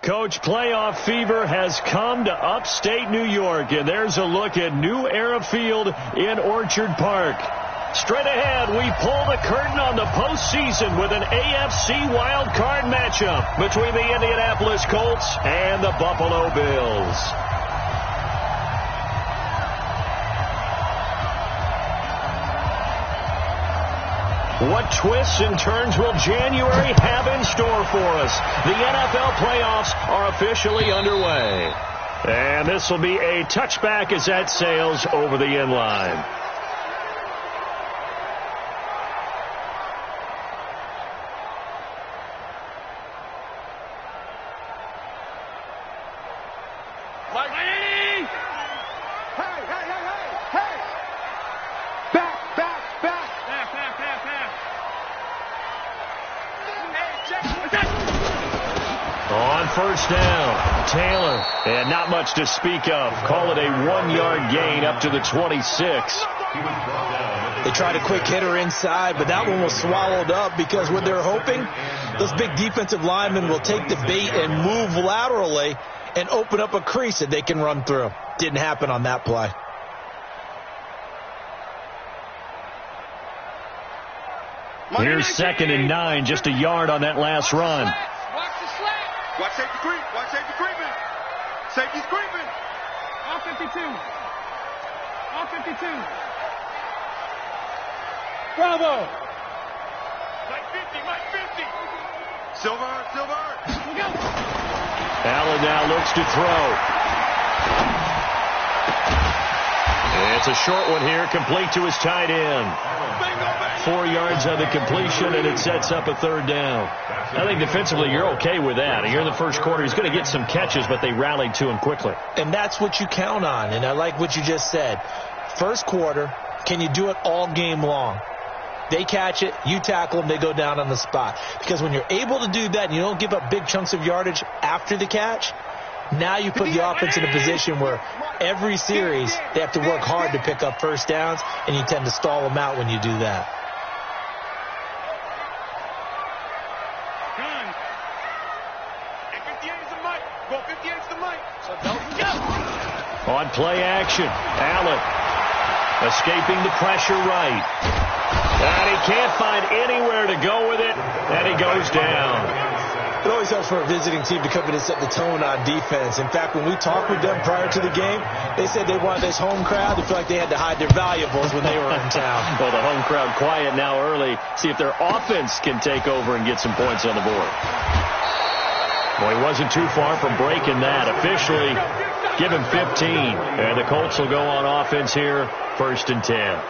Coach, playoff fever has come to upstate New York, and there's a look at New Era Field in Orchard Park. Straight ahead, we pull the curtain on the postseason with an AFC wildcard matchup between the Indianapolis Colts and the Buffalo Bills. What twists and turns will January have in store for us? The NFL playoffs are officially underway. And this will be a touchback as that sails over the end line. First down, Taylor, and not much to speak of. Call it a 1-yard gain up to the 26. They tried a quick hitter inside, but that one was swallowed up because what they're hoping, those big defensive linemen will take the bait and move laterally and open up a crease that they can run through. Didn't happen on that play. Here's 2nd and 9, just a yard on that last run. Watch safety creep. Watch safety creeping. Safety's creeping. All 52. All 52. Bravo. Mike 50. Mike 50. Silver. Silver. Look out. Allen now looks to throw. It's a short one here, complete to his tight end. 4 yards on the completion, and it sets up a 3rd down. I think defensively you're okay with that. You're in the first quarter. He's going to get some catches, but they rallied to him quickly. And that's what you count on, and I like what you just said. First quarter, can you do it all game long? They catch it, you tackle them, they go down on the spot. Because when you're able to do that and you don't give up big chunks of yardage after the catch, now you put the offense in a position where every series they have to work hard to pick up first downs, and you tend to stall them out when you do that. On play action, Allen escaping the pressure right. And he can't find anywhere to go with it, and he goes down. It always helps for a visiting team to come in and set the tone on defense. In fact, when we talked with them prior to the game, they said they wanted this home crowd to feel like they had to hide their valuables when they were in town. Well, the home crowd quiet now early. See if their offense can take over and get some points on the board. Well, he wasn't too far from breaking that. Officially, give him 15. And the Colts will go on offense here, 1st and 10.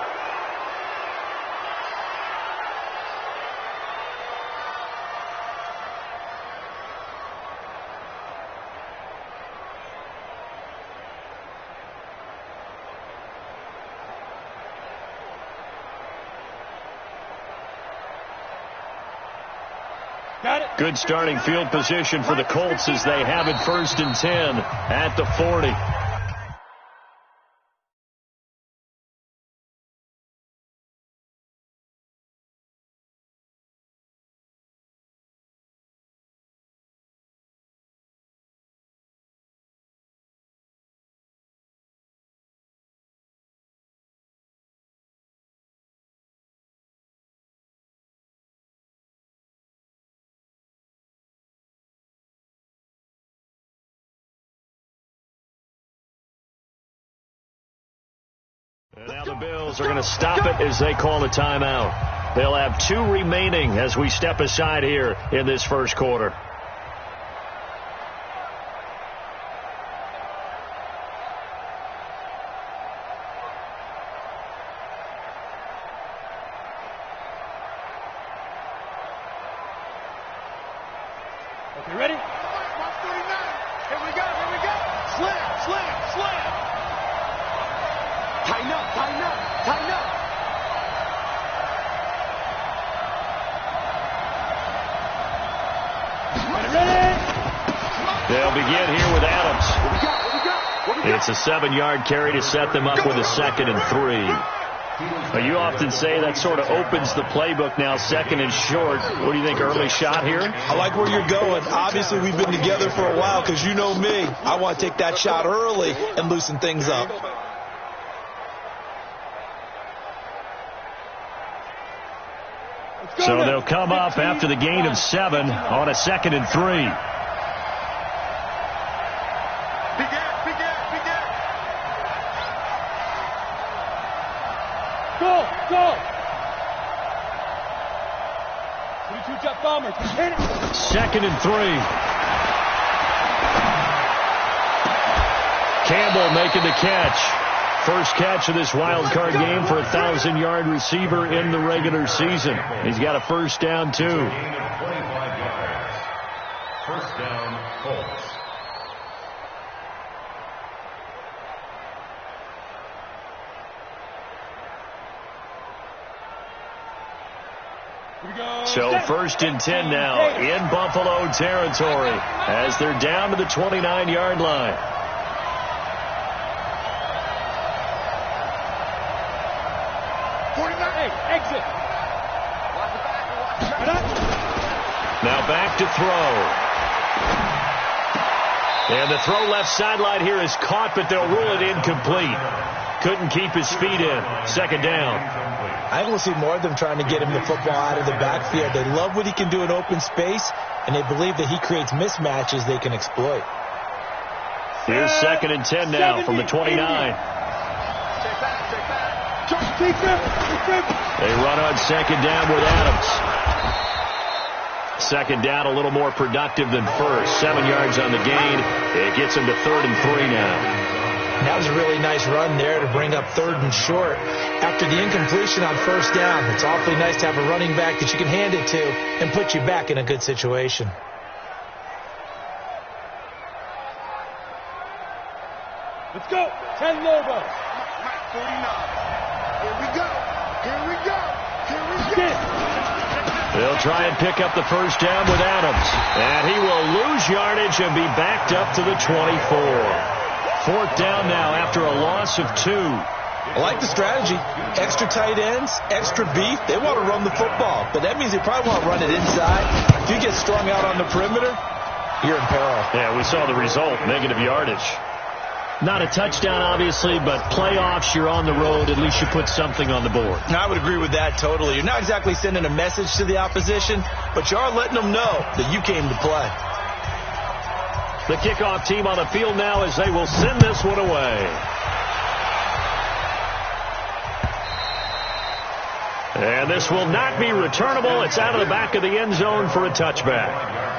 Good starting field position for the Colts as they have it 1st and 10 at the 40. And now the Bills are going to stop it as they call a timeout. They'll have 2 remaining as we step aside here in this first quarter. Okay, ready? Watch 49. Here we go. Here we go. Slam. Slam. Slam. Tighten up, tighten up, tighten up. They'll begin here with Adams. It's a 7-yard carry to set them up with a 2nd and 3. Well, you often say that sort of opens the playbook now, second and short. What do you think, early shot here? I like where you're going. Obviously, we've been together for a while because you know me. I want to take that shot early and loosen things up. So they'll come up after the gain of 7 on a 2nd and 3. Go! 22 Jet Bombers. 2nd and 3. Campbell making the catch. First catch of this wild card game for a 1,000-yard receiver in the regular season. He's got a first down, too. First down, Colts. So 1st and 10 now in Buffalo territory as they're down to the 29-yard line. Exit. Now back to throw. And the throw left sideline here is caught, but they'll rule it incomplete. Couldn't keep his feet in. 2nd down. I think we'll see more of them trying to get him the football out of the backfield. They love what he can do in open space, and they believe that he creates mismatches they can exploit. Here's 2nd and 10 now from the 29. They run on 2nd down with Adams. 2nd down a little more productive than first. 7 yards on the gain. It gets him to 3rd and 3 now. That was a really nice run there to bring up 3rd and short. After the incompletion on 1st down, it's awfully nice to have a running back that you can hand it to and put you back in a good situation. Let's go. 10 Lobo. 49. Here we go. They'll try and pick up the first down with Adams. And he will lose yardage and be backed up to the 24. 4th down now after a loss of 2. I like the strategy. Extra tight ends, extra beef. They want to run the football, but that means they probably want to run it inside. If you get strung out on the perimeter, you're in peril. Yeah, we saw the result, negative yardage. Not a touchdown, obviously, but playoffs, you're on the road. At least you put something on the board. I would agree with that totally. You're not exactly sending a message to the opposition, but you are letting them know that you came to play. The kickoff team on the field now as they will send this one away. And this will not be returnable. It's out of the back of the end zone for a touchback.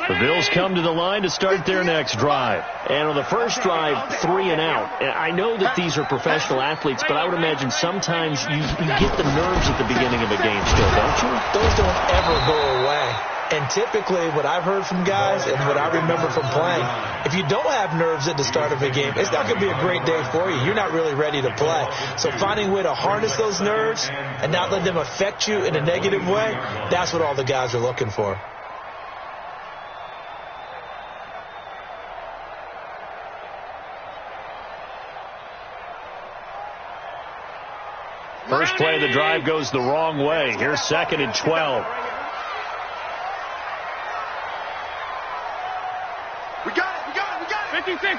The Bills come to the line to start their next drive. And on the first drive, 3 and out. I know that these are professional athletes, but I would imagine sometimes you get the nerves at the beginning of a game still, don't you? Those don't ever go away. And typically what I've heard from guys and what I remember from playing, if you don't have nerves at the start of a game, it's not going to be a great day for you. You're not really ready to play. So finding a way to harness those nerves and not let them affect you in a negative way, that's what all the guys are looking for. First play of the drive goes the wrong way. Here's 2nd and 12. We got it. 56.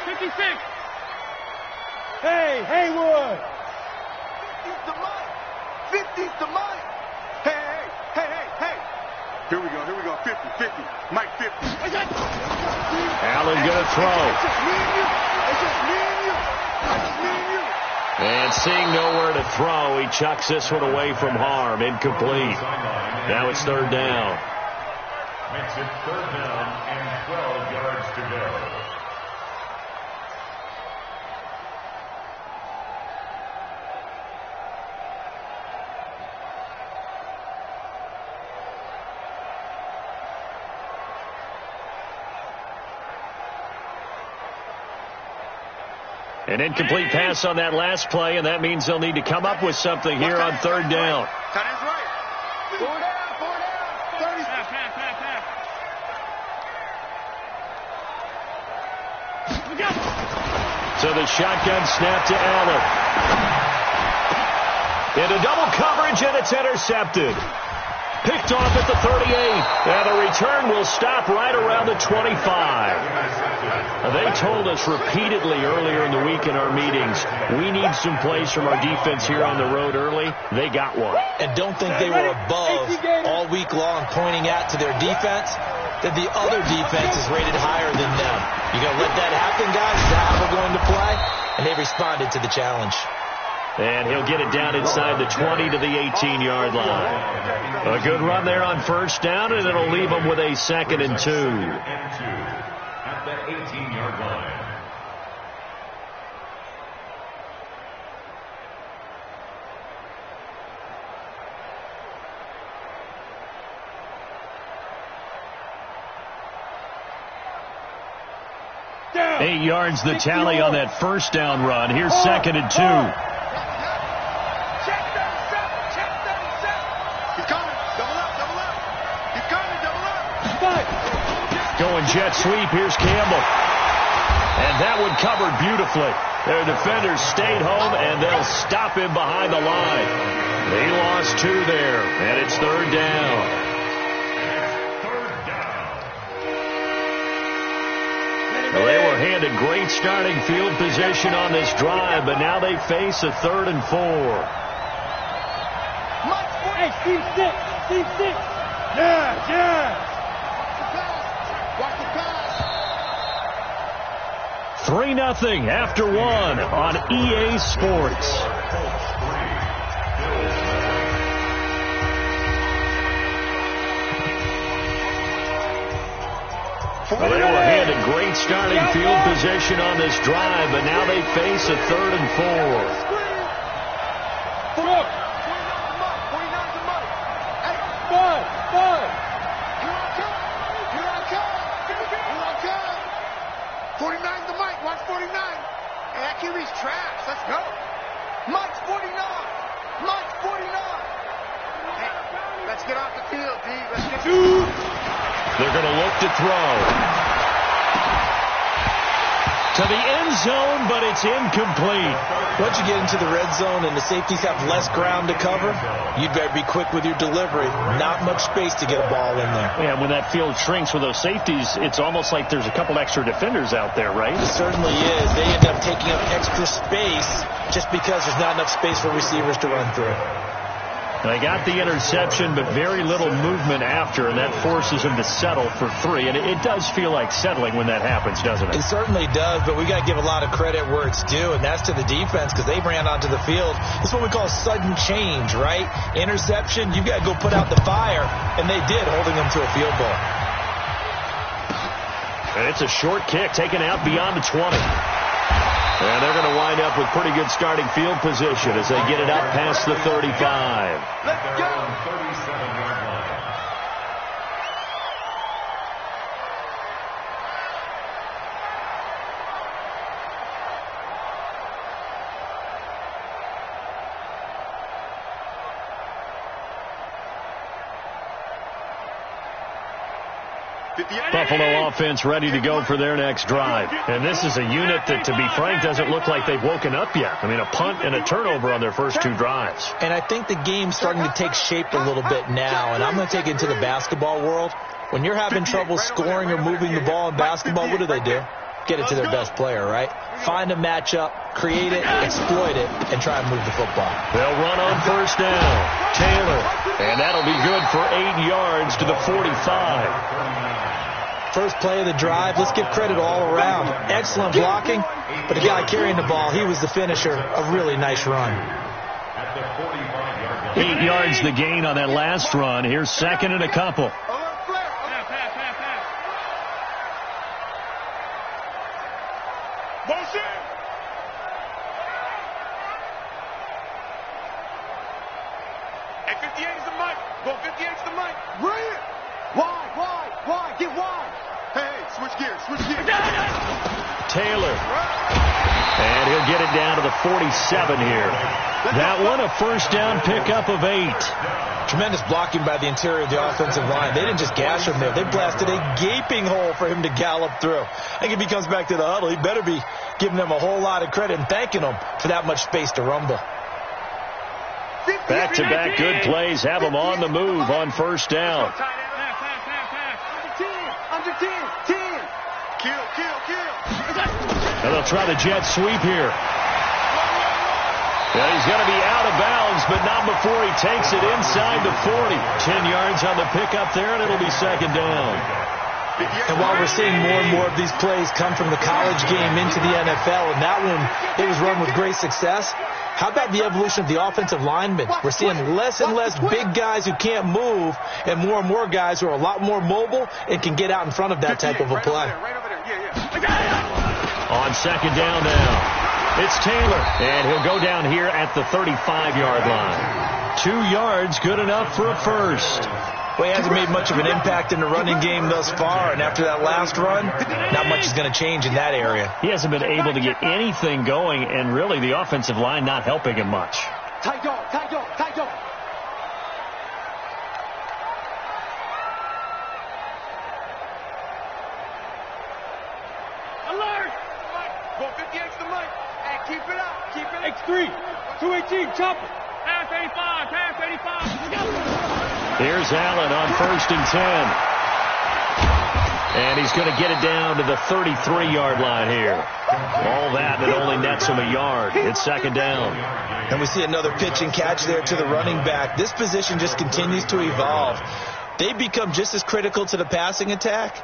Hey, Haywood. 50's the money. Hey. Here we go. 50. Mike 50. Allen going to throw. It's just me and you. And seeing nowhere to throw, he chucks this one away from harm. Incomplete. Now it's 3rd down. Makes it 3rd down and 12 yards to go. An incomplete pass on that last play, and that means they'll need to come up with something here on 3rd down. That is right. 4 down. So the shotgun snap to Allen. Into double coverage, and it's intercepted. Picked off at the 38. And the return will stop right around the 25. They told us repeatedly earlier in the week in our meetings, we need some plays from our defense here on the road early. They got one. And don't think they were above all week long pointing out to their defense that the other defense is rated higher than them. You going to let that happen, guys? Is that how we're going to play? And they responded to the challenge. And he'll get it down inside the 20 to the 18-yard line. A good run there on first down, and it'll leave them with a 2nd and 2. At the 18-yard line. Down. 8 yards the tally on that first down run. Here's 2nd and 2. Going jet sweep. Here's Campbell. And that one covered beautifully. Their defenders stayed home, and they'll stop him behind the line. They lost 2 there, and it's 3rd down. Well, they were handed great starting field position on this drive, but now they face a 3rd and 4. Hey, Steve 6. Yeah. 3-0 after 1 on EA Sports. Well, they were handed great starting field position on this drive, but now they face a 3rd and 4. Trash. Let's go. Mike's 49. Mike's 49. Hey, let's get off the field, D. Let's get They're going to look to throw. To the end zone, but it's incomplete. Once you get into the red zone and the safeties have less ground to cover, you'd better be quick with your delivery. Not much space to get a ball in there. Yeah, when that field shrinks with those safeties, it's almost like there's a couple extra defenders out there, right? It certainly is. They end up taking up extra space just because there's not enough space for receivers to run through. They got the interception, but very little movement after, and that forces them to settle for 3. And it does feel like settling when that happens, doesn't it? It certainly does, but we got to give a lot of credit where it's due, and that's to the defense because they ran onto the field. It's what we call sudden change, right? Interception, you've got to go put out the fire, and they did, holding them to a field goal. And it's a short kick taken out beyond the 20. And they're going to wind up with pretty good starting field position as they get it up past the 35. Let's go. 37-yard line. Buffalo offense ready to go for their next drive. And this is a unit that, to be frank, doesn't look like they've woken up yet. I mean, a punt and a turnover on their first 2 drives. And I think the game's starting to take shape a little bit now, and I'm going to take it into the basketball world. When you're having trouble scoring or moving the ball in basketball, what do? Get it to their best player, right? Find a matchup, create it, exploit it, and try and move the football. They'll run on first down. Taylor. And that'll be good for 8 yards to the 45. First play of the drive, let's give credit all around. Excellent blocking, but the guy carrying the ball, he was the finisher. A really nice run. 8 yards the gain on that last run. Here's 2nd and a couple. Hey, 58 is the mic. Go 58 is the mic. Bring it. Wide. Get wide. Hey, switch gears, switch gears. Taylor. And he'll get it down to the 47 here. That one a first down pickup of 8. Tremendous blocking by the interior of the offensive line. They didn't just gash him there. They blasted a gaping hole for him to gallop through. I think if he comes back to the huddle, he better be giving them a whole lot of credit and thanking them for that much space to rumble. Back-to-back good plays have them on the move on first down. Under 10. Kill. And they'll try the jet sweep here. Yeah, he's going to be out of bounds, but not before he takes it inside the 40. 10 yards on the pickup there, and it'll be second down. And while we're seeing more and more of these plays come from the college game into the NFL, and that one, it was run with great success, how about the evolution of the offensive linemen? We're seeing less and less big guys who can't move and more guys who are a lot more mobile and can get out in front of that type of a play. Right over there. Yeah. On second down now, it's Taylor, and he'll go down here at the 35-yard line. 2 yards, good enough for a first. Well, he hasn't made much of an impact in the running game thus far, and after that last run, not much is going to change in that area. He hasn't been able to get anything going, and really the offensive line not helping him much. Tight dog. Alert! Go 50X the mic. Hey, keep it up. X3, 218, chopper. Half 85. Let's go. Here's Allen on first and 10. And he's going to get it down to the 33-yard line here. All that, it only nets him a yard. It's second down. And we see another pitch and catch there to the running back. This position just continues to evolve. They become just as critical to the passing attack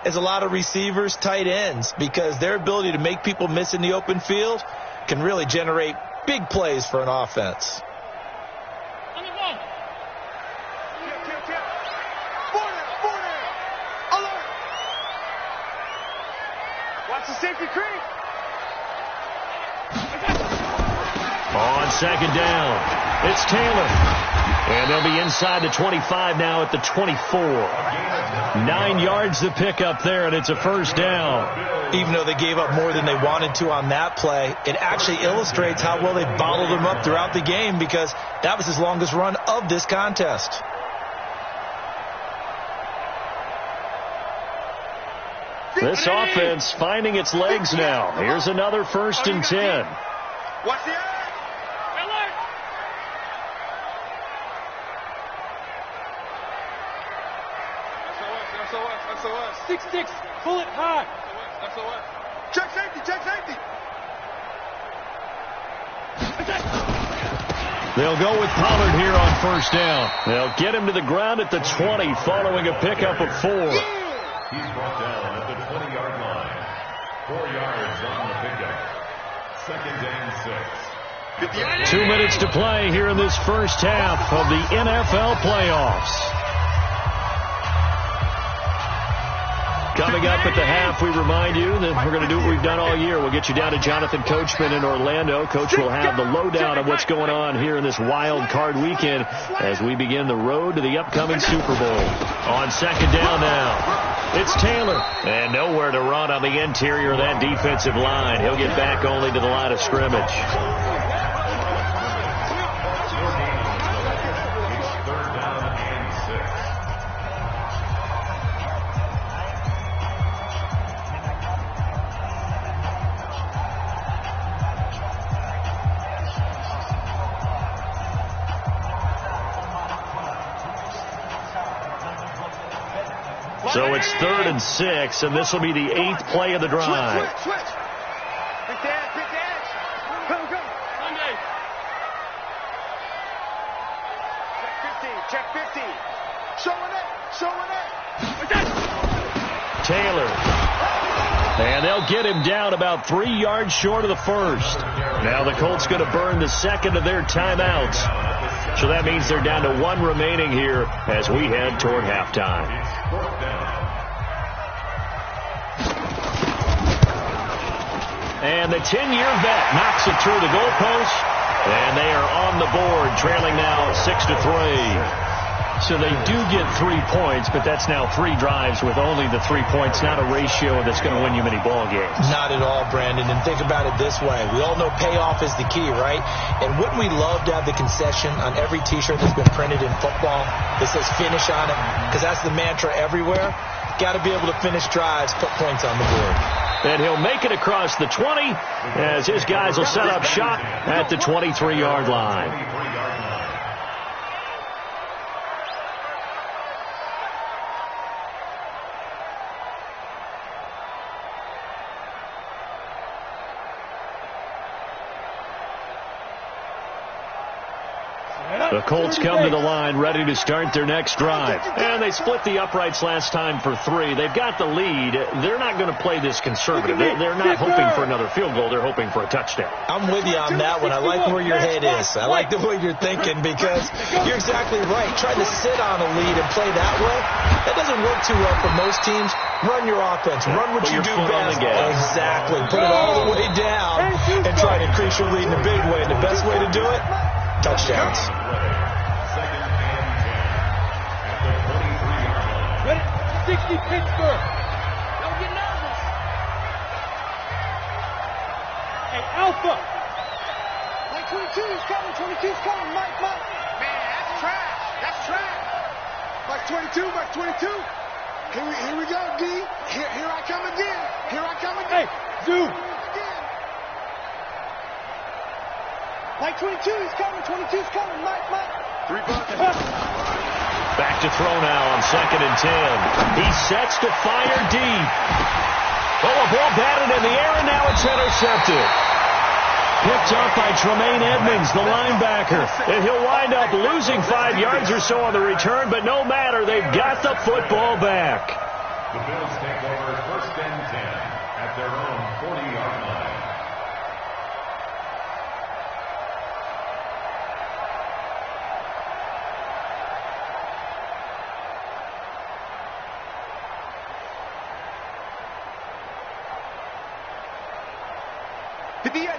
as a lot of receivers, tight ends, because their ability to make people miss in the open field can really generate big plays for an offense. Safety creep. On second down, it's Taylor. And they'll be inside the 25 now at the 24. 9 yards to pick up there, and it's a first down. Even though they gave up more than they wanted to on that play, it actually illustrates how well they bottled them up throughout the game, because that was his longest run of this contest. This offense finding its legs now. Here's another first and 10. Watch the eye. SOS. 6-6, pull it high. SOS. Check safety. They'll go with Pollard here on first down. They'll get him to the ground at the 20 following a pickup of 4. He's brought down at the 20-yard line. 4 yards on the pickup. Second and 6. 2 minutes to play here in this first half of the NFL playoffs. Coming up at the half, we remind you that we're going to do what we've done all year. We'll get you down to Jonathan Coachman in Orlando. Coach will have the lowdown of what's going on here in this wild card weekend as we begin the road to the upcoming Super Bowl. On second down now, it's Taylor. And nowhere to run on the interior of that defensive line. He'll get back only to the line of scrimmage. So it's 3rd and 6, and this will be the 8th play of the drive. Switch. Big dash. Go. Sunday. Check 15. Showing it. Taylor. And they'll get him down about 3 yards short of the first. Now the Colts going to burn the second of their timeouts. So that means they're down to 1 remaining here as we head toward halftime. And the 10-year vet knocks it through the goalpost. And they are on the board, trailing now 6-3. so they do get 3 points, but that's now 3 drives with only the 3 points, not a ratio that's going to win you many ball games. Not at all, Brandon, and think about it this way. We all know payoff is the key, right? And wouldn't we love to have the concession on every T-shirt that's been printed in football that says finish on it? Because that's the mantra everywhere. Got to be able to finish drives, put points on the board. And he'll make it across the 20 as his guys will set up shop at the 23-yard line. The Colts come to the line ready to start their next drive. And they split the uprights last time for 3. They've got the lead. They're not going to play this conservative. They're not hoping for another field goal. They're hoping for a touchdown. I'm with you on that one. I like where your head is. I like the way you're thinking because you're exactly right. Trying to sit on a lead and play that way, that doesn't work too well for most teams. Run your offense. Run what you do best. Exactly. Put it all the way down and try to increase your lead in a big way. And the best way to do it, touchdowns. Ready? 60 Pittsburgh. Don't get nervous. Hey, Alpha. Mike 22's coming. 22's coming. Mike. Man, that's trash. That's trash. Mike 22. Mike 22. Here we go, D. Here I come again. Here I come again. Hey, Zoom. Mike 22's coming. 22's coming. Mike. 3 buckets. Back to throw now on 2nd and 10. He sets to fire deep. Oh, a ball batted in the air, and now it's intercepted. Picked up by Tremaine Edmonds, the linebacker. And he'll wind up losing 5 yards or so on the return, but no matter, they've got the football back. The Bills take over 1st and 10 at their own 40-yard line.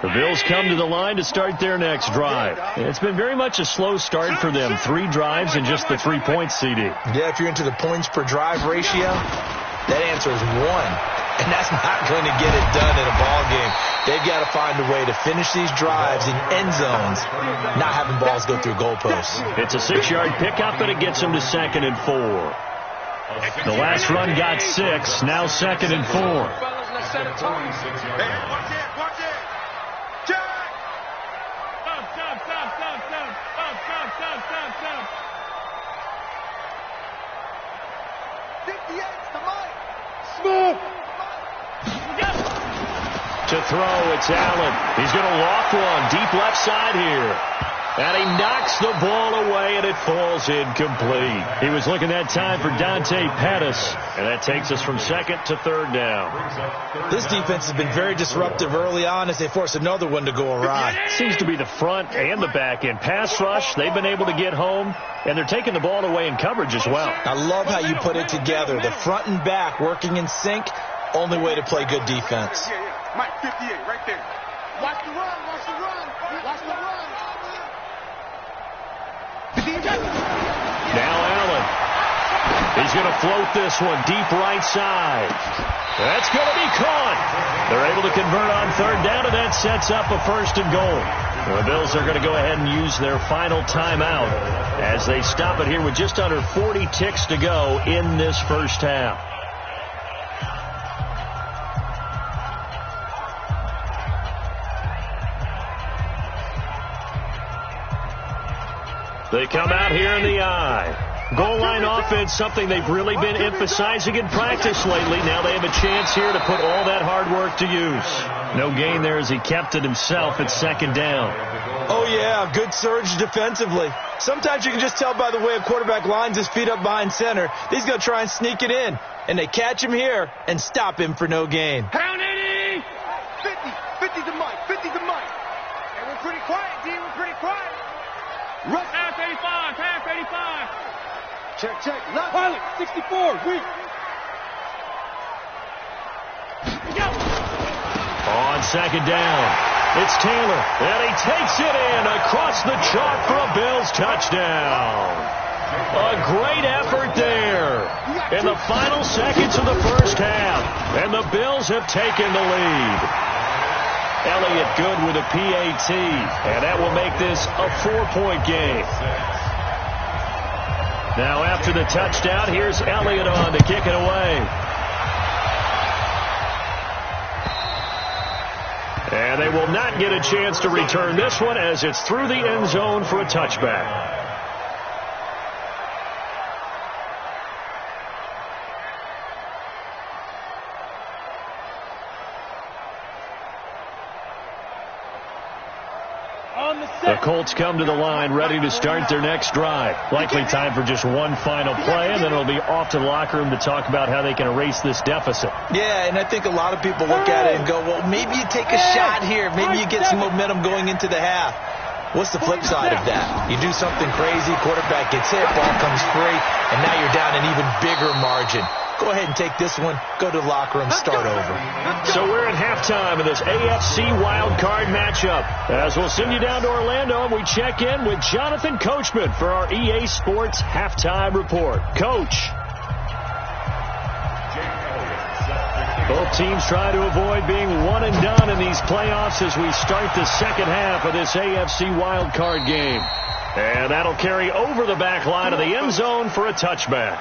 The Bills come to the line to start their next drive. It's been very much a slow start for them. 3 drives and just the 3 points, CD. Yeah, if you're into the points per drive ratio, that answer is 1. And that's not going to get it done in a ball game. They've got to find a way to finish these drives in end zones, not having balls go through goalposts. It's a 6-yard pickup, and it gets them to 2nd and 4. The last run got 6, now 2nd and 4. Hey, watch it. Stop. 58's to Mike. Smooth. To throw, it's Allen. He's going to loft one deep left side here. And he knocks the ball away, and it falls incomplete. He was looking that time for Dante Pettis, and that takes us from 2nd to 3rd down. This defense has been very disruptive early on as they force another one to go awry. Seems to be the front and the back end. Pass rush, they've been able to get home, and they're taking the ball away in coverage as well. I love how you put it together. The front and back working in sync, only way to play good defense. Yeah. Mike, 58, right there. Watch the run. Now Allen. He's going to float this one deep right side. That's going to be caught. They're able to convert on 3rd down, and that sets up a 1st and goal. The Bills are going to go ahead and use their final timeout as they stop it here with just under 40 ticks to go in this first half. They come out here in the eye. Goal line offense, something they've really been emphasizing in practice lately. Now they have a chance here to put all that hard work to use. No gain there as he kept it himself at 2nd down. Oh, yeah, good surge defensively. Sometimes you can just tell by the way a quarterback lines his feet up behind center. He's going to try and sneak it in. And they catch him here and stop him for no gain. Pound 80! 50 to Mike. And we're pretty quiet, D. We're pretty quiet. Rush. Half 85. Check. Left. Pilot, 64, weak. Go. On 2nd down, it's Taylor, and he takes it in across the chalk for a Bills touchdown. A great effort there in the final seconds of the first half. And the Bills have taken the lead. Elliott good with a PAT. And that will make this a 4-point game. Now after the touchdown, here's Elliott on to kick it away. And they will not get a chance to return this one as it's through the end zone for a touchback. The Colts come to the line ready to start their next drive. Likely time for just one final play, and then it'll be off to the locker room to talk about how they can erase this deficit. Yeah, and I think a lot of people look at it and go, well, maybe you take a shot here. Maybe you get some momentum going into the half. What's the flip side of that? You do something crazy, quarterback gets hit, ball comes free, and now you're down an even bigger margin. Go ahead and take this one, go to the locker room, start over. So we're at halftime of this AFC wildcard matchup. As we'll send you down to Orlando, and we check in with Jonathan Coachman for our EA Sports Halftime Report. Coach. Both teams try to avoid being one and done in these playoffs as we start the second half of this AFC wildcard game. And that'll carry over the back line of the end zone for a touchback.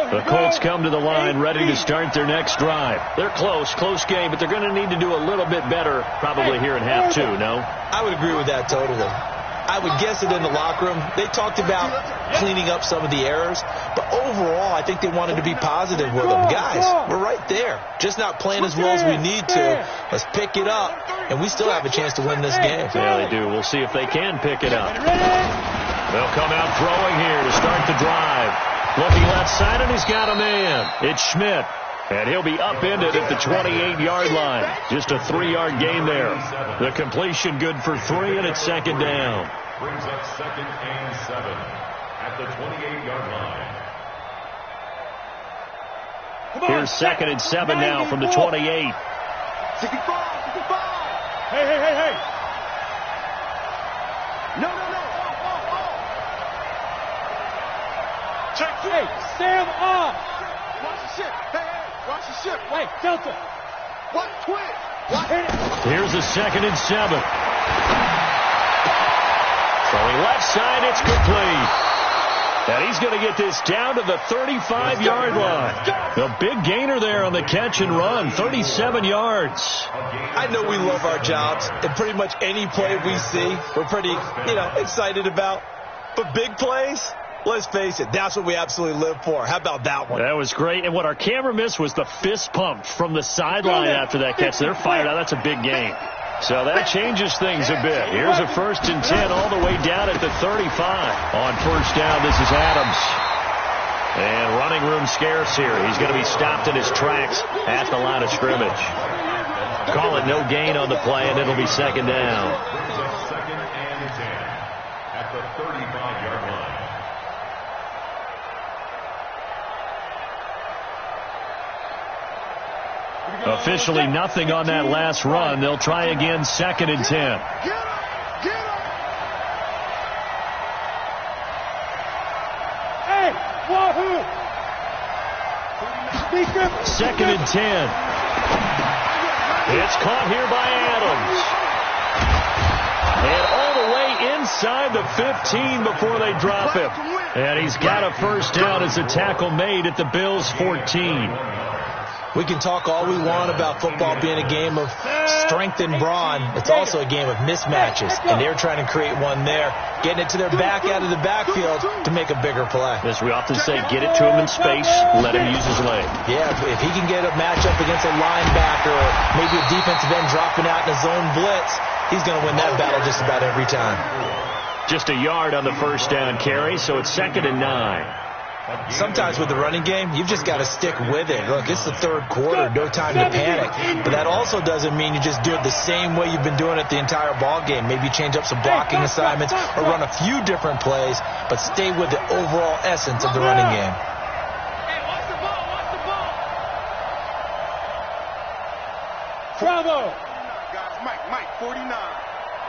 The Colts come to the line ready to start their next drive. They're close game, but they're going to need to do a little bit better probably here in half two, no? I would agree with that totally. I would guess it in the locker room. They talked about cleaning up some of the errors, but overall I think they wanted to be positive with them. Guys, we're right there. Just not playing as well as we need to. Let's pick it up, and we still have a chance to win this game. Yeah, they do. We'll see if they can pick it up. They'll come out throwing here to start the drive. Looking left side, and he's got a man. It's Schmidt. And he'll be upended at the 28-yard line. Just a 3-yard gain there. The completion good for 3, and it's second down. Brings up 2nd and 7 at the 28-yard line. Here's 2nd and 7 now from the 28. 65. Hey. No. Check. Hey, Sam off. Watch the ship. Hey, watch the ship. Hey, Delta. What? Twin. What? Here's a 2nd and 7. Throwing left side, it's complete. And he's going to get this down to the 35-yard line. The big gainer there on the catch and run, 37 yards. I know we love our jobs, and pretty much any play we see, we're pretty, excited about. But big plays, let's face it, that's what we absolutely live for. How about that one? That was great. And what our camera missed was the fist pump from the sideline after that catch. They're fired out. That's a big gain. So that changes things a bit. Here's a 1st and 10 all the way down at the 35. On first down, this is Adams. And running room scarce here. He's going to be stopped in his tracks at the line of scrimmage. Call it no gain on the play, and it'll be second down. 2nd and 10 at the 35-yard line. Officially nothing on that last run. They'll try again, 2nd and 10. Get up. Hey, wahoo. 2nd and 10. It's caught here by Adams. And all the way inside the 15 before they drop him. And he's got a first down as a tackle made at the Bills' 14. We can talk all we want about football being a game of strength and brawn. It's also a game of mismatches, and they're trying to create one there, getting it to their back out of the backfield to make a bigger play. As we often say, get it to him in space, let him use his leg. Yeah, if he can get a matchup against a linebacker or maybe a defensive end dropping out in a zone blitz, he's going to win that battle just about every time. Just a yard on the first down carry, so it's 2nd and 9. Sometimes with the running game, you've just got to stick with it. Look, it's the third quarter, no time to panic. But that also doesn't mean you just do it the same way you've been doing it the entire ball game. Maybe change up some blocking assignments or run a few different plays, but stay with the overall essence of the running game. Bravo. Guys, Mike, 49.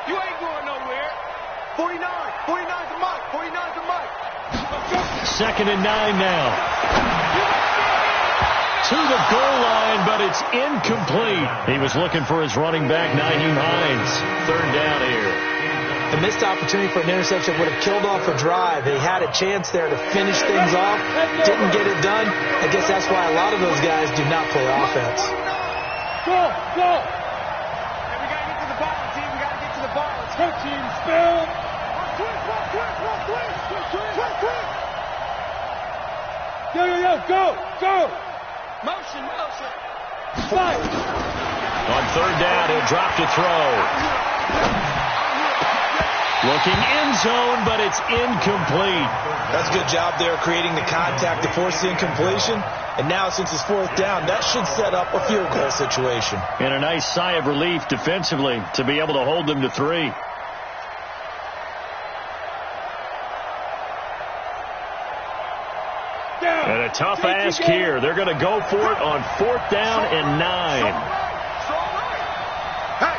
You ain't going nowhere. 49 to Mike. 49 to Mike. 2nd and 9 now. To the goal line, but it's incomplete. He was looking for his running back, Naheem Hines. 3rd down here. The missed opportunity for an interception would have killed off a drive. They had a chance there to finish things off. Didn't get it done. I guess that's why a lot of those guys do not play offense. Go. Hey, we got to get to the ball, team. We got to get to the ball. Her team spill. Quick. Go. Motion. Fight. On 3rd down, he'll drop to throw. Looking end zone, but it's incomplete. That's a good job there creating the contact to force the incompletion. And now since it's 4th down, that should set up a field goal situation. And a nice sigh of relief defensively to be able to hold them to 3. And a tough ask here. They're going to go for it on 4th down and 9. Hey.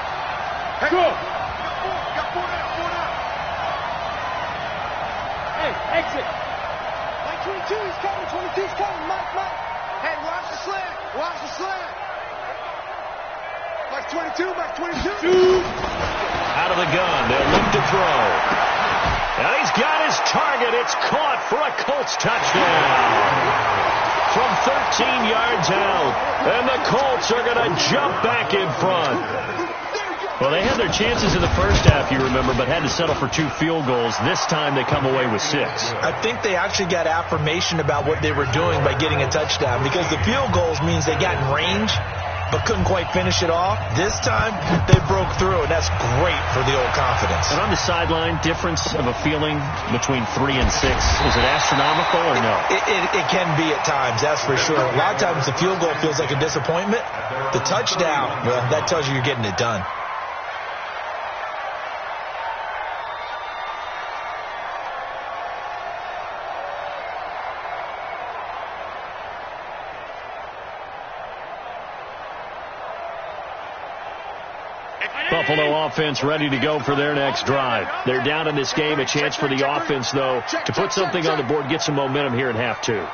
Go. Got 4 down. Hey, exit. Mike 22, he's coming. 22's coming. Mike. Hey, watch the slant. Mike 22. Out of the gun. They'll look to throw. And he's got his target. It's caught for a Colts touchdown. From 13 yards out. And the Colts are going to jump back in front. Well, they had their chances in the first half, you remember, but had to settle for 2 field goals. This time they come away with 6. I think they actually got affirmation about what they were doing by getting a touchdown, because the field goals means they got in range but couldn't quite finish it off. This time they broke through, and that's great for the old confidence. And on the sideline, difference of a feeling between 3 and 6, is it astronomical or no? It can be at times, that's for sure. A lot of times the field goal feels like a disappointment. The touchdown, well, that tells you you're getting it done. Buffalo offense ready to go for their next drive. They're down in this game. A chance for the offense, though, to put something on the board, get some momentum here in half 2.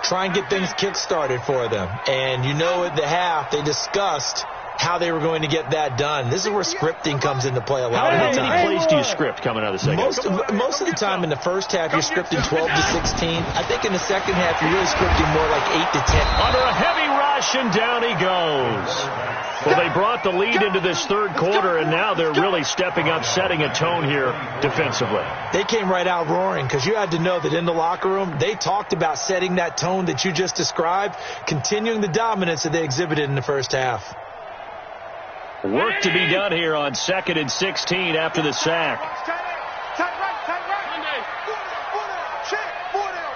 Try and get things kick-started for them. And you know at the half, they discussed how they were going to get that done. This is where scripting comes into play a lot of the time. How many plays do you script coming out of the second half? Most of the time in the first half, you're scripting 12 to 16. I think in the second half, you're really scripting more like 8 to 10. Under a heavy rush, and down he goes. Well, they brought the lead into this 3rd quarter, and now they're really stepping up, setting a tone here defensively. They came right out roaring, because you had to know that in the locker room, they talked about setting that tone that you just described, continuing the dominance that they exhibited in the first half. Work to be done here on 2nd and 16 after the sack. Tight right. 4 down. Check. 4 down.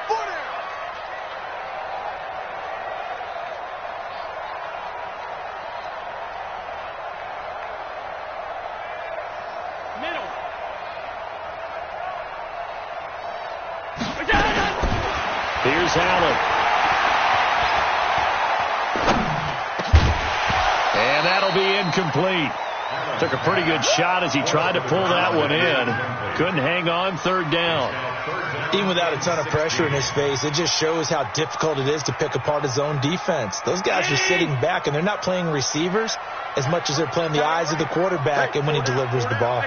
Middle. Here's Allen. And that'll be incomplete. Took a pretty good shot as he tried to pull that one in. Couldn't hang on. 3rd down. Even without a ton of pressure in his face, it just shows how difficult it is to pick apart his own defense. Those guys are sitting back, and they're not playing receivers as much as they're playing the eyes of the quarterback and when he delivers the ball.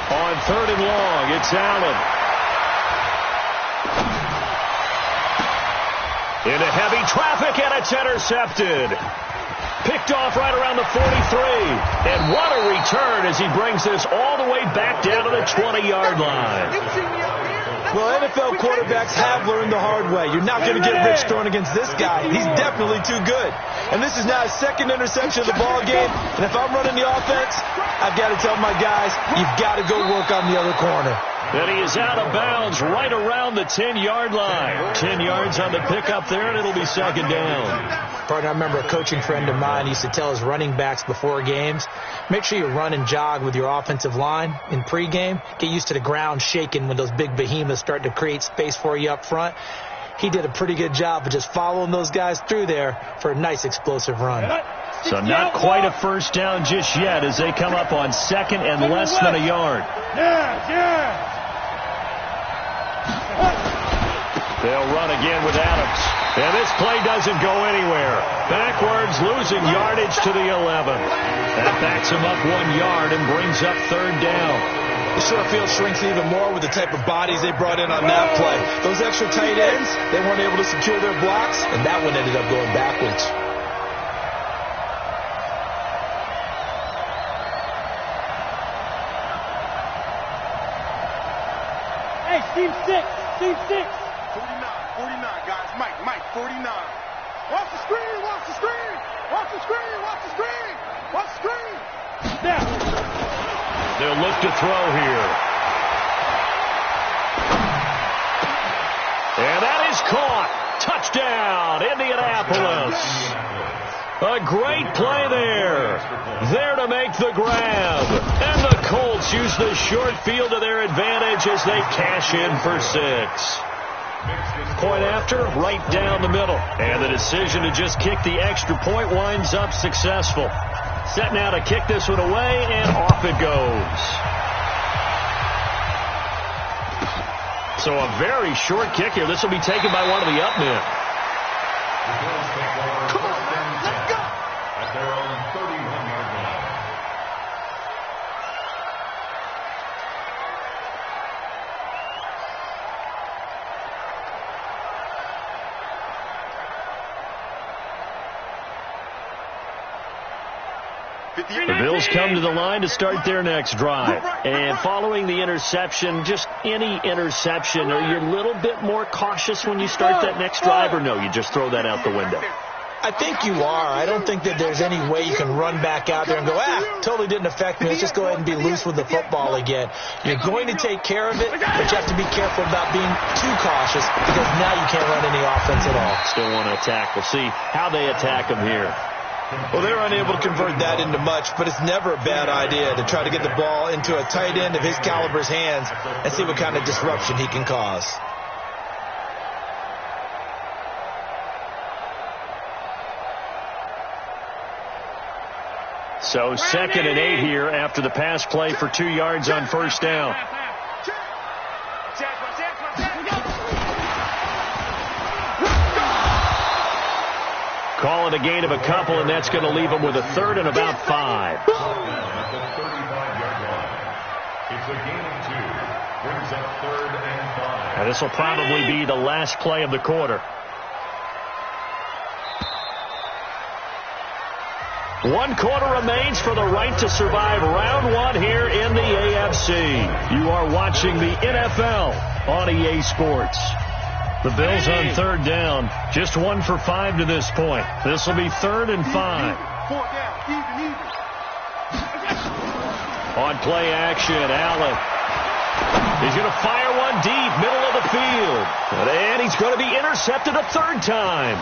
On 3rd and long, it's Allen. Into heavy traffic, and it's intercepted. Picked off right around the 43. And what a return as he brings this all the way back down to the 20-yard line. Well, NFL quarterbacks have learned the hard way. You're not going to get rich throwing against this guy. He's definitely too good. And this is now his 2nd interception of the ball game. And if I'm running the offense, I've got to tell my guys, you've got to go work on the other corner. And he is out of bounds right around the 10-yard line. 10 yards on the pickup there, and it'll be 2nd down. Partner, I remember a coaching friend of mine used to tell his running backs before games, make sure you run and jog with your offensive line in pregame. Get used to the ground shaking when those big behemoths start to create space for you up front. he did a pretty good job of just following those guys through there for a nice explosive run. So not quite a first down just yet as they come up on second and less than a yard. They'll run again with Adams. And this play doesn't go anywhere. Backwards, losing yardage to the 11. That backs him up 1 yard and brings up third down. The short field shrinks even more with the type of bodies they brought in on that play. Those extra tight ends, they weren't able to secure their blocks, and that one ended up going backwards. Hey, team 6, team 6. 49, guys. Mike, 49. Watch the screen, watch the screen. Watch the screen, watch the screen. Watch the screen. Now. They'll look to throw here. And that is caught. Touchdown, Indianapolis. A great play there. There to make the grab. And the Colts use the short field to their advantage as they cash in for 6. Point after, right down the middle. And the decision to just kick the extra point winds up successful. Set now to kick this one away, and off it goes. So a very short kick here. This will be taken by one of the up men. Come on, man, let's go. At their own 31-yard line. The Bills come to the line to start their next drive. And following the interception, just any interception, are you a little bit more cautious when you start that next drive, or no, you just throw that out the window? I think you are. I don't think that there's any way you can run back out there and go, totally didn't affect me. Let's just go ahead and be loose with the football again. You're going to take care of it, but you have to be careful about being too cautious because now you can't run any offense at all. Still want to attack. We'll see how they attack them here. Well, they were unable to convert that into much, but it's never a bad idea to try to get the ball into a tight end of his caliber's hands and see what kind of disruption he can cause. So 2nd and 8 here after the pass play for 2 yards on first down. Call it a gain of a couple, and that's going to leave them with a third and about 5. At the 35-yard line. It's a gain of 2. Brings up 3rd and 5. And this will probably be the last play of the quarter. 1 quarter remains for the right to survive round 1 here in the AFC. You are watching the NFL on EA Sports. The Bills on third down, just 1 for 5 to this point. This will be 3rd and 5. 4 down, even. On play action, Allen. He's going to fire one deep, middle of the field. And he's going to be intercepted a 3rd time.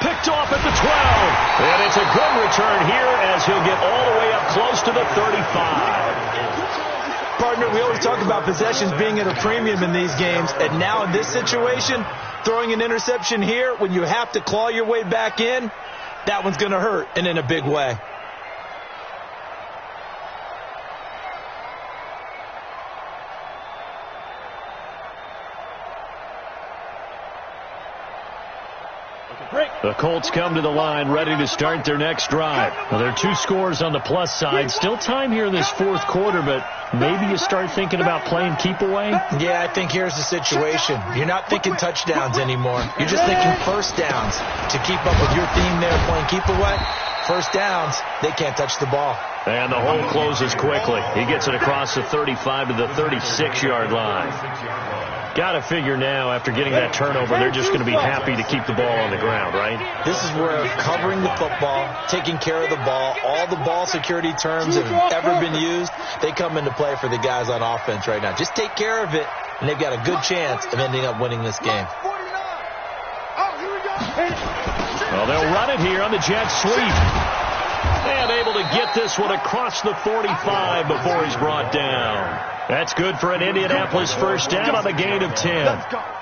Picked off at the 12. And it's a good return here as he'll get all the way up close to the 35. Partner, we always talk about possessions being at a premium in these games, and now in this situation, throwing an interception here when you have to claw your way back in, that one's going to hurt, and in a big way. The Colts come to the line ready to start their next drive. Well, there are 2 scores on the plus side. Still time here in this 4th quarter, but maybe you start thinking about playing keep away? Yeah, I think here's the situation. You're not thinking touchdowns anymore. You're just thinking first downs. To keep up with your theme there playing keep away, first downs, they can't touch the ball. And the hole closes quickly. He gets it across the 35 to the 36-yard line. Got to figure now, after getting that turnover, they're just going to be happy to keep the ball on the ground, right? This is where covering the football, taking care of the ball, all the ball security terms that have ever been used, they come into play for the guys on offense right now. Just take care of it, and they've got a good chance of ending up winning this game. Well, they'll run it here on the jet sweep. And able to get this one across the 45 before he's brought down. That's good for an Indianapolis first down on the gain of 10.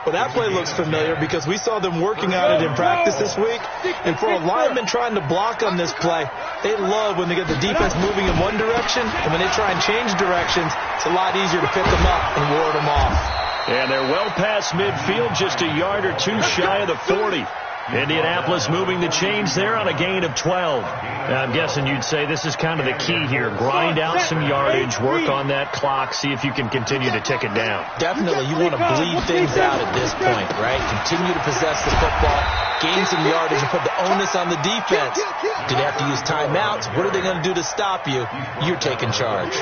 Well, that play looks familiar because we saw them working on it in practice this week. And for a lineman trying to block on this play, they love when they get the defense moving in one direction. And when they try and change directions, it's a lot easier to pick them up and ward them off. And they're well past midfield, just a yard or two shy of the 40. Indianapolis moving the chains there on a gain of 12. Now, I'm guessing you'd say this is kind of the key here. Grind out some yardage, work on that clock, see if you can continue to tick it down. Definitely, you want to bleed things out at this point, right? Continue to possess the football, gain some yardage, and put the onus on the defense. Do they have to use timeouts? What are they going to do to stop you? You're taking charge.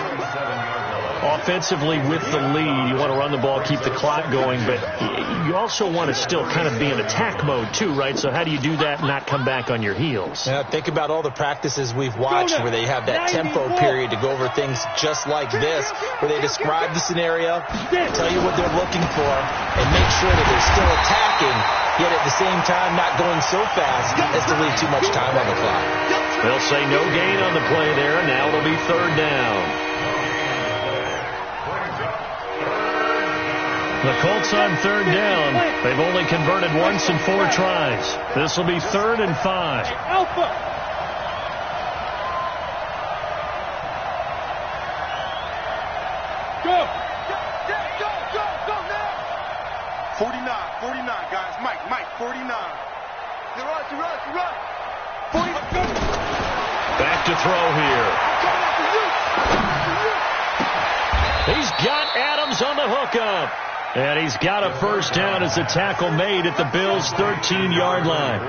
Offensively, with the lead, you want to run the ball, keep the clock going, but you also want to still kind of be in attack mode too, right? So how do you do that and not come back on your heels? Yeah, think about all the practices we've watched where they have that tempo period to go over things just like this, where they describe the scenario, tell you what they're looking for, and make sure that they're still attacking, yet at the same time not going so fast as to leave too much time on the clock. They'll say no gain on the play there, and now it'll be third down. The Colts on third down. They've only converted once in 4 tries. This will be 3rd and 5. Alpha. Go. Go now. 49, guys. Mike, 49. You run. 40. Back to throw here. He's got Adams on the hookup. And he's got a first down as the tackle made at the Bills' 13-yard line.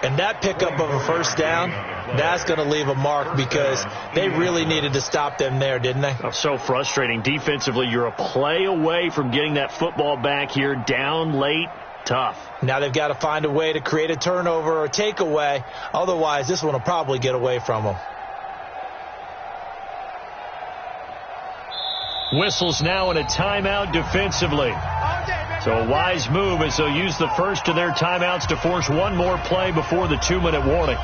And that pickup of a first down, that's going to leave a mark because they really needed to stop them there, didn't they? Oh, so frustrating. Defensively, you're a play away from getting that football back here, down late, tough. Now they've got to find a way to create a turnover or a takeaway. Otherwise, this one will probably get away from them. Whistles now in a timeout defensively. So a wise move as they'll use the first of their timeouts to force one more play before the 2-minute warning.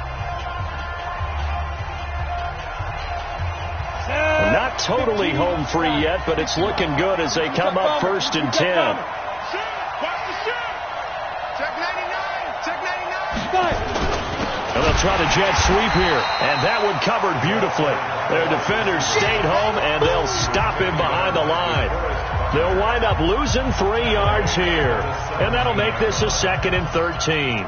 Not totally home free yet, but it's looking good as they come up 1st and 10. And they'll try to jet sweep here, and that one covered beautifully. Their defenders stayed home, and they'll stop him behind the line. They'll wind up losing 3 yards here, and that'll make this a 2nd and 13.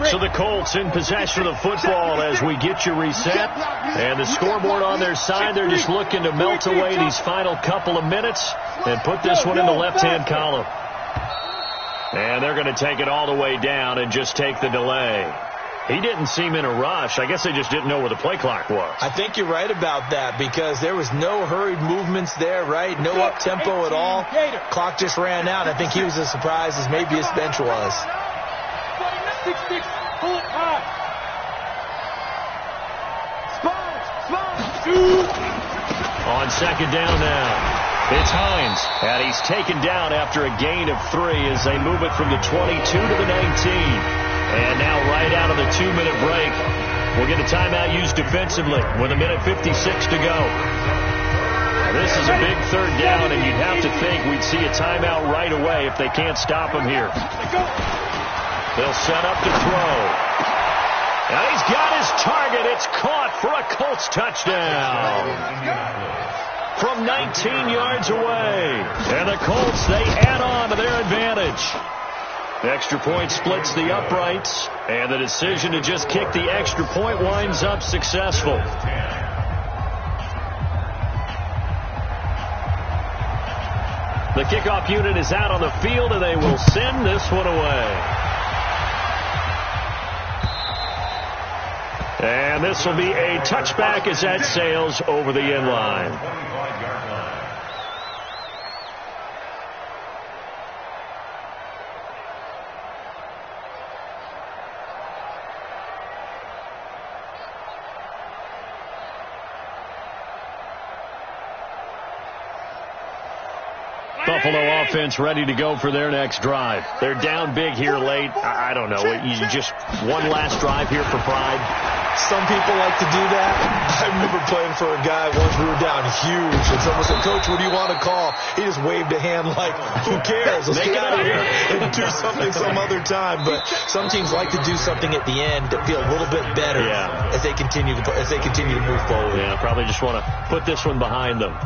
So the Colts in possession of the football as we get you reset. And the scoreboard on their side, they're just looking to melt away these final couple of minutes and put this one in the left-hand column. And they're going to take it all the way down and just take the delay. He didn't seem in a rush. I guess they just didn't know where the play clock was. I think you're right about that because there was no hurried movements there, right? No up-tempo at all. Clock just ran out. I think he was as surprised as maybe his bench was. 6-6, pull it high. On 2nd down now, it's Hines, and he's taken down after a gain of 3 as they move it from the 22 to the 19. And now right out of the 2-minute break, we'll get a timeout used defensively with 1:56 to go. This is a big 3rd down, and you'd have to think we'd see a timeout right away if they can't stop him here. They'll set up to throw. And he's got his target. It's caught for a Colts touchdown. From 19 yards away. And the Colts, they add on to their advantage. The extra point splits the uprights. And the decision to just kick the extra point winds up successful. The kickoff unit is out on the field, and they will send this one away. And this will be a touchback as that sails over the end line. Buffalo offense ready to go for their next drive. They're down big here late. I don't know. You just one last drive here for pride. Some people like to do that. I remember playing for a guy once. We were down huge, and someone said, "Coach, what do you want to call?" He just waved a hand like, "Who cares? Let's get out of here and do something some other time." But some teams like to do something at the end to feel a little bit better as they continue to move forward. Yeah, probably just want to put this one behind them.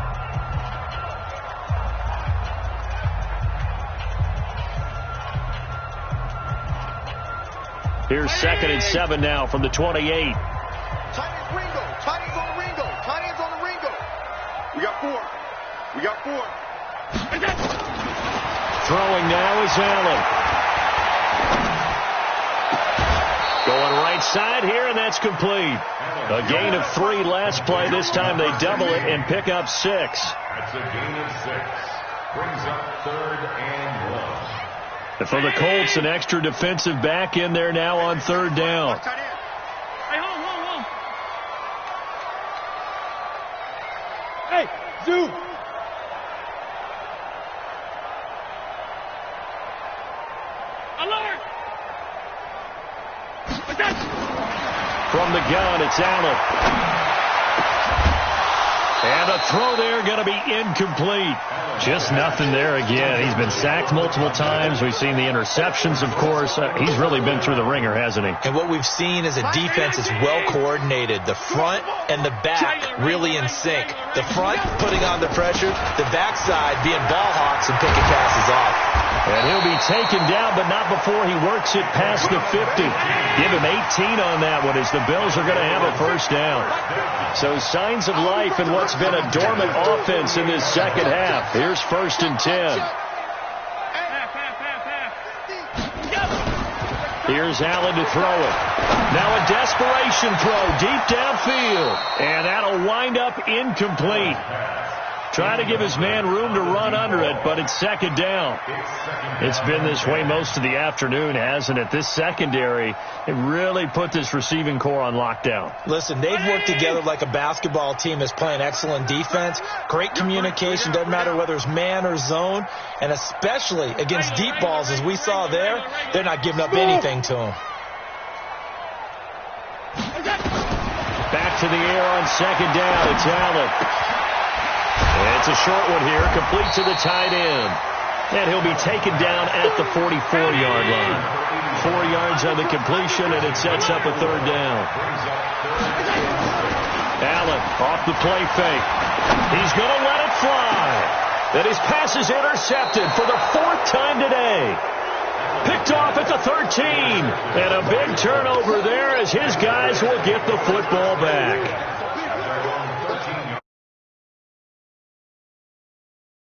Here's 2nd and 7 now from the 28. Tight ends Ringo. Tight ends on the Ringo. Tight ends on the Ringo. We got 4. We got 4. Throwing now is Allen. Going right side here, and that's complete. A gain of 3 last play. This time they double it and pick up 6. That's a gain of 6. Brings up 3rd and 1. And for the Colts, an extra defensive back in there now on 3rd down. Hey, hold. Hey, Zoo. Alert. From the gun, it's Allen. And a throw there going to be incomplete. Just nothing there again. He's been sacked multiple times. We've seen the interceptions, of course. He's really been through the ringer, hasn't he? And what we've seen is a defense that's well coordinated. The front and the back really in sync. The front putting on the pressure, the backside being ball hawks and picking passes off. And he'll be taken down, but not before he works it past the 50. Give him 18 on that one as the Bills are going to have a first down. So signs of life in what's been a dormant offense in this second half. Here's 1st and 10. Here's Allen to throw it. Now a desperation throw deep downfield. And that'll wind up incomplete. Trying to give his man room to run under it, but it's 2nd down. It's been this way most of the afternoon, hasn't it? This secondary, it really put this receiving core on lockdown. Listen, they've worked together like a basketball team that's playing excellent defense. Great communication, doesn't matter whether it's man or zone. And especially against deep balls, as we saw there, they're not giving up anything to them. Back to the air on 2nd down. It's Allen. It's a short one here, complete to the tight end. And he'll be taken down at the 44-yard line. 4 yards on the completion, and it sets up a 3rd down. Allen off the play fake. He's going to let it fly. And his pass is intercepted for the 4th time today. Picked off at the 13. And a big turnover there as his guys will get the football back.